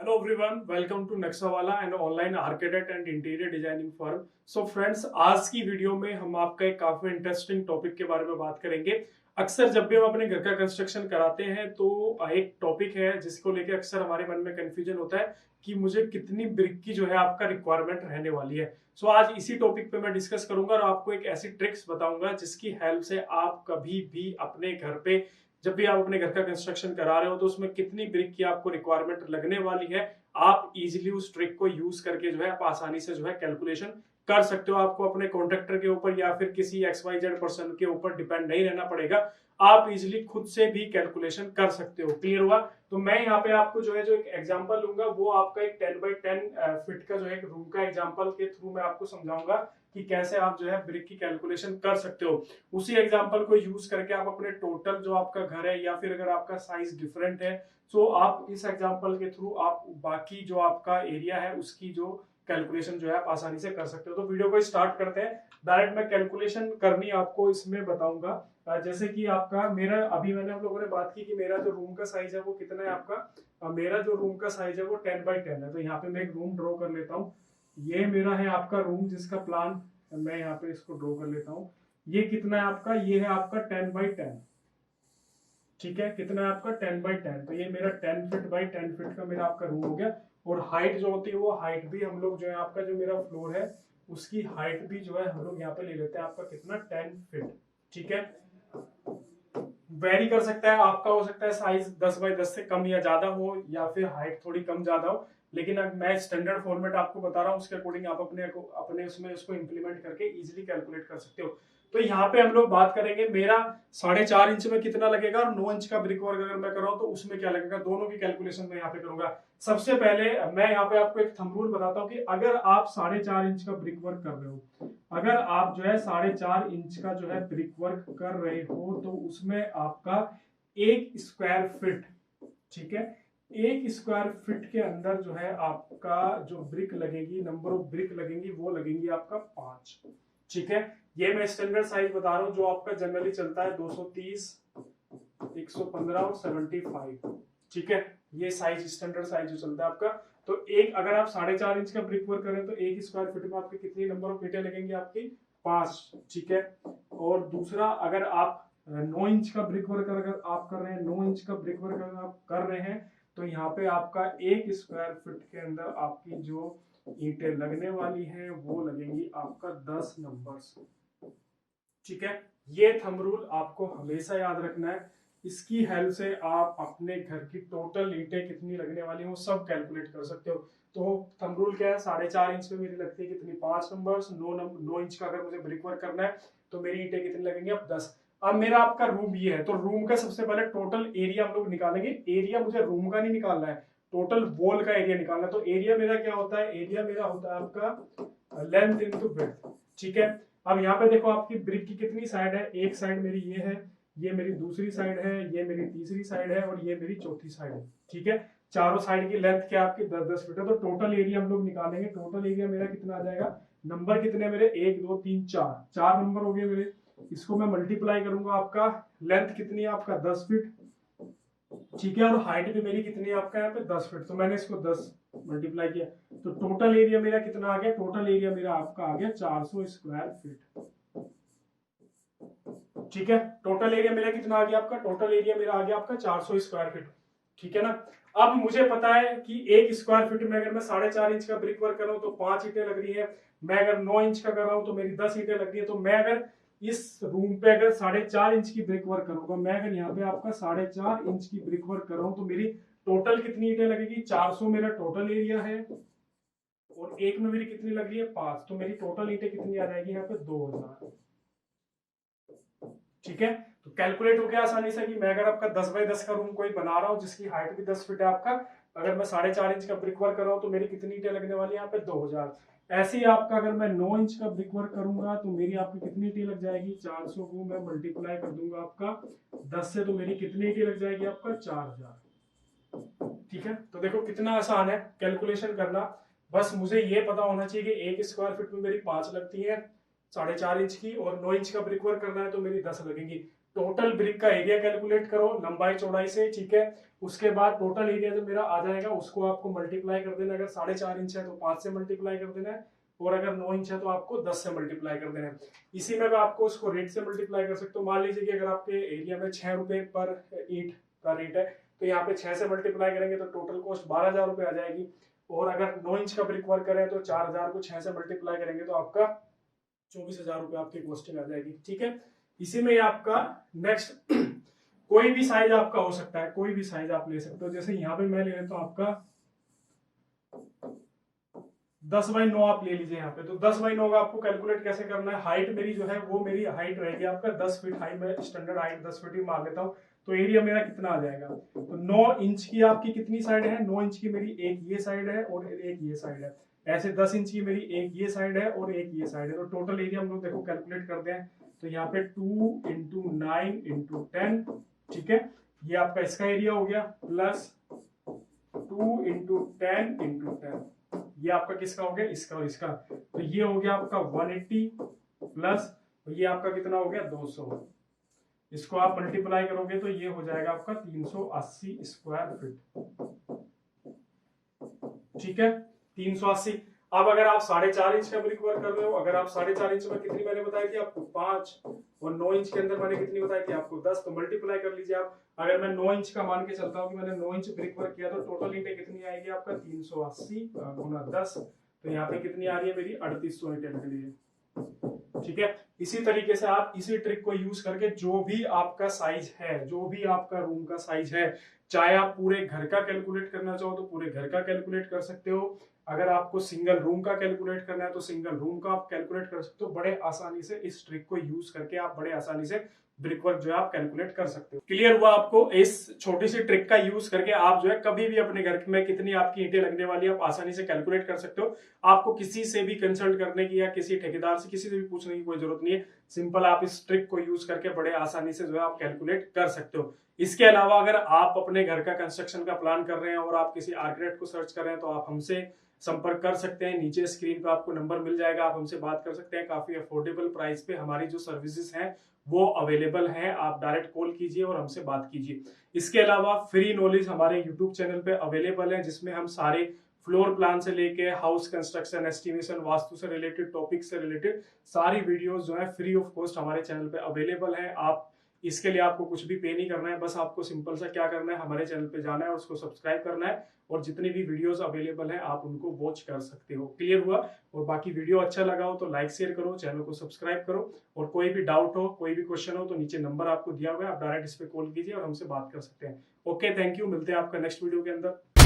Hello everyone, welcome to Nexawala and online architect and interior designing firm. So friends, आज की video में हम आपका एक काफी इंटरेस्टिंग टॉपिक के बारे में बात करेंगे। अक्सर जब भी हम अपने घर का कंस्ट्रक्शन कराते हैं तो एक टॉपिक है जिसको लेके अक्सर हमारे मन में कंफ्यूजन होता है कि मुझे कितनी ब्रिक की जो है आपका रिक्वायरमेंट रहने वाली है। सो आज इसी टॉपिक पे मैं डिस्कस करूंगा और आपको एक ऐसी ट्रिक्स बताऊंगा जिसकी हेल्प से आप कभी भी अपने घर पे जब भी आप अपने घर का कंस्ट्रक्शन करा रहे हो तो उसमें कितनी ब्रिक की आपको रिक्वायरमेंट लगने वाली है, आप इजीली उस ट्रिक को यूज करके जो है आप आसानी से जो है कैलकुलेशन कर सकते हो। आपको अपने कॉन्ट्रैक्टर के ऊपर या फिर किसी XYZ पर्सन के ऊपर डिपेंड नहीं रहना पड़ेगा, आप इजीली खुद से भी कैलकुलेशन कर सकते हो। क्लियर हुआ? तो मैं यहाँ पे आपको जो है जो एक एग्जांपल लूंगा वो आपका एक 10x10 फीट का जो है रूम का एग्जांपल के थ्रू मैं आपको समझाऊंगा कि कैसे आप जो है ब्रिक की कैलकुलेशन कर सकते हो। उसी एग्जांपल को यूज करके आप अपने टोटल जो आपका घर है या फिर अगर आपका साइज डिफरेंट है तो आप इस एग्जांपल के थ्रू आप बाकी जो आपका एरिया है उसकी जो कैलकुलेशन जो है आप आसानी से कर सकते हो। तो वीडियो को स्टार्ट करते हैं। डायरेक्ट मैं कैलकुलेशन करनी आपको इसमें बताऊंगा। जैसे कि आपका मेरा अभी मैंने हम लोगों ने बात की कि मेरा जो रूम का साइज है वो कितना है आपका, मेरा जो रूम का साइज है वो 10x10 है। तो यहाँ पे मैं एक रूम ड्रॉ कर लेता हूँ। ये मेरा है आपका रूम जिसका प्लान मैं यहाँ पे इसको ड्रॉ कर लेता हूँ। ये कितना है आपका, ये है आपका 10x10। ठीक है, कितना है आपका 10x10। तो ये मेरा 10 फीट बाई 10 फीट का मेरा आपका रूम हो गया। और हाइट जो होती है वो हाइट भी हम लोग जो है आपका जो मेरा फ्लोर है उसकी हाइट भी जो है हम लोग यहाँ पे ले लेते हैं आपका कितना 10 फीट। ठीक है, वेरी कर सकता है, आपका हो सकता है साइज 10x10 से कम या ज्यादा हो या फिर हाइट थोड़ी कम ज्यादा हो, लेकिन अब मैं स्टैंडर्ड फॉर्मेट आपको बता रहा हूँ, उसके अकॉर्डिंग आप अपने उसमें उसको इंप्लीमेंट करके इजीली कैलकुलेट कर सकते हो। तो यहाँ पे हम लोग बात करेंगे मेरा 4.5 इंच में कितना लगेगा और 9 इंच का ब्रिक वर्क अगर मैं कर रहा हूँ तो उसमें क्या लगेगा, दोनों की कैलकुलेशन मैं यहाँ पे करूंगा। सबसे पहले मैं यहाँ पे आपको एक थंब रूल बताता हूँ कि अगर आप 4.5 इंच का ब्रिक वर्क कर रहे हो, अगर आप जो है 4.5 इंच का जो है ब्रिक वर्क कर रहे हो तो उसमें आपका 1 स्क्वायर फीट, ठीक है, 1 स्क्वायर फीट के अंदर जो है आपका जो ब्रिक लगेगी, नंबर ऑफ ब्रिक लगेंगी वो लगेंगी आपका 5। ठीक है, ये मैं स्टैंडर्ड साइज बता रहा हूँ जो आपका जनरली चलता है 230, 115 और 75। ठीक है, ये साइज स्टैंडर्ड साइज जो चलता है आपका। तो एक अगर आप 4.5 इंच का ब्रिक वर्क करें तो 1 स्क्वायर फीट में आपकी कितनी नंबर ऑफ ईंटें लगेंगी, आपकी 5। ठीक है, और दूसरा अगर आप 9 इंच का ब्रिक वर्क अगर आप कर रहे हैं, 9 इंच का ब्रिक वर्क अगर आप कर रहे हैं तो यहाँ पे आपका 1 स्क्वायर फीट के अंदर आपकी जो ईंटें लगने वाली हैं वो लगेंगी आपका 10 नंबर्स। ठीक है, ये थंब रूल आपको हमेशा याद रखना है। इसकी हेल्प से आप अपने घर की टोटल ईंटें कितनी लगने वाली हैं वो सब कैलकुलेट कर सकते हो। तो थंब रूल क्या है, 4.5 इंच में मेरी लगती है कितनी, 5 नंबर्स। 9 इंच का अगर मुझे ब्रिक वर्क करना है तो मेरी ईंटें कितनी लगेंगी, अब 10। अब मेरा आपका रूम ये है तो रूम का सबसे पहले टोटल एरिया हम लोग निकालेंगे। एरिया मुझे रूम का नहीं निकालना है, टोटल वॉल का एरिया निकालना है। तो एरिया मेरा क्या होता है, एरिया मेरा होता है आपका लेंथ इनटू ब्रेड्थ। ठीक है, अब यहाँ पे देखो आपकी ब्रिक की कितनी साइड है, एक साइड मेरी ये है, ये मेरी दूसरी साइड है, ये मेरी तीसरी साइड है और ये मेरी चौथी साइड है। ठीक है, चारों साइड की लेंथ क्या आपकी 10-10 फीट है। तो टोटल एरिया हम लोग निकालेंगे। टोटल एरिया मेरा कितना आ जाएगा, नंबर कितने मेरे, 1 2 3 4, 4 नंबर हो गए मेरे। इसको मैं मल्टीप्लाई करूंगा, आपका लेंथ कितनी है, आपका 10 फीट। ठीक है, और हाइट भी मेरी कितनी है आपका यहाँ पे 10 फीट। तो मैंने इसको 10 मल्टीप्लाई किया तो टोटल एरिया मेरा कितना आ गया, टोटल एरिया मेरा आपका आ गया 400 स्क्वायर फीट। ठीक है, टोटल एरिया मेरा कितना आ गया आपका, टोटल एरिया मेरा आ गया आपका 400 स्क्वायर फीट। ठीक है ना, अब मुझे पता है कि 1 स्क्वायर फीट में अगर मैं 4.5 इंच का ब्रिक वर्क कर रहा हूं तो 5 ईंटें लग रही है। मैं अगर 9 इंच का कर रहा हूं तो मेरी 10 ईंटें लग रही है। तो मैं अगर इस रूम पे अगर 4.5 इंच की ब्रिक वर्क करूंगा, मैं अगर यहाँ पे आपका 4.5 इंच की ब्रिक वर्क कर रहा हूं तो मेरी टोटल कितनी ईंटें लगेगी, 400 मेरा टोटल एरिया है और एक में मेरी कितनी लग रही है 5। तो मेरी टोटल ईंटें कितनी आ जाएगी यहाँ पे 2000। ठीक है, तो कैलकुलेट हो गया आसानी से कि मैं अगर आपका 10x10 का रूम कोई बना रहा हूँ जिसकी हाइट भी 10 फीट है आपका, अगर मैं 4.5 इंच का ब्रिक वर्क कर रहा हूँ तो मेरी कितनी ईंटें लगने वाली है यहाँ पे 2000। ऐसे ही आपका अगर मैं 9 इंच का ब्रिक वर्क करूंगा तो मेरी आपकी कितनी ईंटें लग जाएगी, 400 को मैं मल्टीप्लाई कर दूंगा आपका 10 से, तो मेरी कितनी ईंटें लग जाएगी आपका 4000। ठीक है, तो देखो कितना आसान है कैलकुलेशन करना। बस मुझे ये पता होना चाहिए कि 1 स्क्वायर फीट में मेरी 5 लगती है, 4.5 इंच की, और 9 इंच का ब्रिक वर्क करना है तो मेरी 10 लगेंगी। टोटल ब्रिक का एरिया कैलकुलेट करो लंबाई चौड़ाई से, ठीक है। उसके बाद टोटल एरिया जो मेरा आ जाएगा उसको आपको मल्टीप्लाई कर देना। अगर 4.5 इंच है तो 5 से मल्टीप्लाई कर देना है, और अगर 9 इंच है तो आपको 10 से मल्टीप्लाई कर देना है। इसी में मैं आपको उसको रेट से मल्टीप्लाई कर सकता हूँ। मान लीजिए कि अगर आपके एरिया में 6 रुपए पर ईंट का रेट है, तो यहाँ पे 6 से मल्टीप्लाई करेंगे तो टोटल कॉस्ट 12,000 रुपए आ जाएगी। और अगर 9 इंच का ब्रिक वर्क करें तो 4,000 को 6 से मल्टीप्लाई करेंगे तो आपका 24,000 रुपए आपकी कॉस्टिंग आ जाएगी, ठीक है। इसी में आपका नेक्स्ट कोई भी साइज आपका हो सकता है, कोई भी साइज आप ले सकते हो। जैसे यहाँ पे मैं ले लेता हूँ आपका 10x9 आप ले लीजिए यहाँ पे। तो 10x9 का आपको कैलकुलेट कैसे करना है, हाइट मेरी जो है वो मेरी हाइट रहेगी आपका 10 फीट हाइट, में स्टैंडर्ड हाइट 10 फीट ही मान लेता हूँ। तो एरिया मेरा कितना आ जाएगा, तो 9 इंच की आपकी कितनी साइड है, 9 इंच की मेरी एक ये साइड है और एक ये साइड है। ऐसे 10 इंच की मेरी एक ये साइड है और एक ये साइड है। तो टोटल एरिया हम लोग देखो कैलकुलेट करते हैं। तो यहाँ पे 2 × 9 × 10, ठीक है। ये आपका इसका एरिया हो गया, प्लस 2 × 10 × 10, ये आपका किसका हो गया, इसका और इसका। तो ये हो गया आपका 180 प्लस ये आपका कितना हो गया 200। इसको आप मल्टीप्लाई करोगे तो ये हो जाएगा आपका 380 स्क्वायर फीट, ठीक है। 380। अब अगर आप 4.5 इंच का ब्रिक वर्क कर रहे हो, अगर आप 4.5 इंच में कितनी मैंने बताया कि आपको 5, और 9 इंच के अंदर मैंने कितनी बताई थी आपको 10, तो मल्टीप्लाई कर लीजिए आप। अगर मैं 9 इंच का मान के चलता हूँ कि मैंने 9 इंच ब्रिक वर्क किया तो टोटल ईंटें कितनी आएगी आपका 380 गुना 10, तो यहाँ पे कितनी आ रही है मेरी 3800 ईंटें लग रही है, ठीक है। इसी तरीके से आप इसी ट्रिक को यूज करके जो भी आपका साइज है, जो भी आपका रूम का साइज है, चाहे आप पूरे घर का कैलकुलेट करना चाहो तो पूरे घर का कैलकुलेट कर सकते हो। अगर आपको सिंगल रूम का कैलकुलेट करना है तो सिंगल रूम का आप कैलकुलेट कर सकते हो। बड़े आसानी से इस ट्रिक को यूज करके आप बड़े आसानी से ब्रिक वर्क जो है आप कैलकुलेट कर सकते हो। क्लियर हुआ आपको? इस छोटी सी ट्रिक का यूज करके आप जो है कभी भी अपने घर में कितनी आपकी ईंटें लगने वाली है आप आसानी से कैलकुलेट कर सकते हो। आपको किसी से भी कंसल्ट करने की या किसी ठेकेदार से किसी से भी पूछने की कोई जरूरत नहीं है। सिंपल आप इस ट्रिक को यूज करके बड़े आसानी से जो है आप कैलकुलेट कर सकते हो। इसके अलावा अगर आप अपने घर का कंस्ट्रक्शन का प्लान कर रहे हैं और आप किसी आर्किटेक्ट को सर्च कर रहे हैं तो आप हमसे संपर्क कर सकते हैं। नीचे स्क्रीन पे आपको नंबर मिल जाएगा, आप हमसे बात कर सकते हैं। काफी अफोर्डेबल प्राइस पे हमारी जो सर्विसेज हैं वो अवेलेबल हैं। आप डायरेक्ट कॉल कीजिए और हमसे बात कीजिए। इसके अलावा फ्री नॉलेज हमारे यूट्यूब चैनल पे अवेलेबल है, जिसमें हम सारे फ्लोर प्लान से लेके हाउस कंस्ट्रक्शन, एस्टिमेशन, वास्तु से रिलेटेड टॉपिक से रिलेटेड सारी वीडियोस जो है फ्री ऑफ कॉस्ट हमारे चैनल पे अवेलेबल है। आप इसके लिए आपको कुछ भी पे नहीं करना है, बस आपको सिंपल सा क्या करना है, हमारे चैनल पे जाना है, उसको सब्सक्राइब करना है और जितनी भी वीडियोस अवेलेबल हैं आप उनको वॉच कर सकते हो। क्लियर हुआ? और बाकी वीडियो अच्छा लगा हो तो लाइक शेयर करो, चैनल को सब्सक्राइब करो, और कोई भी डाउट हो, कोई भी क्वेश्चन हो तो नीचे नंबर आपको दिया हुआ है, आप डायरेक्ट इस पे कॉल कीजिए और हमसे बात कर सकते हैं। Okay, thank you. मिलते हैं आपका नेक्स्ट वीडियो के अंदर।